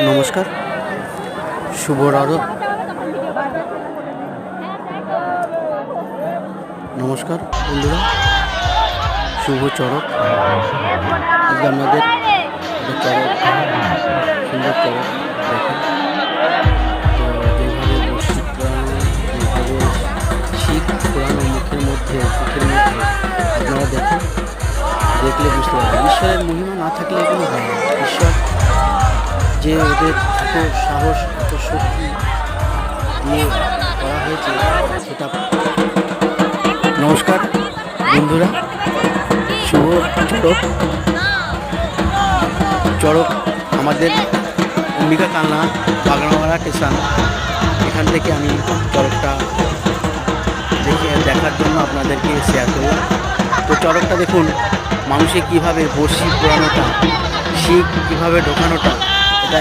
নমস্কার, শুভ রজত। নমস্কার বন্ধুরা, শুভ চড়ক। আজকে আপনাদের চড়ক, সুন্দর চড়ক দেখেন। তো যেভাবে বসি পুরানো, যেভাবে শীত পুরানো মুখের মধ্যে আপনারা দেখেন, দেখলে বুঝতে পারবেন ঈশ্বরের মহিমা না থাকলে এগুলো হয় না। ঈশ্বর যে ওদের এত সাহস, এত শক্তি দিয়ে করা হয়েছে সেটা। নমস্কার বন্ধুরা, শুভ চড়ক। চড়ক আমাদের অম্বিকা কালনা বাগড়ামারা স্টেশন, এখান থেকে আমি চড়কটা দেখার জন্য আপনাদেরকে শেয়ার করলাম। তো চড়কটা দেখুন, মানুষে কীভাবে বড়শি পোড়ানোটা, শিখ কীভাবে ঢোকানোটা, এটা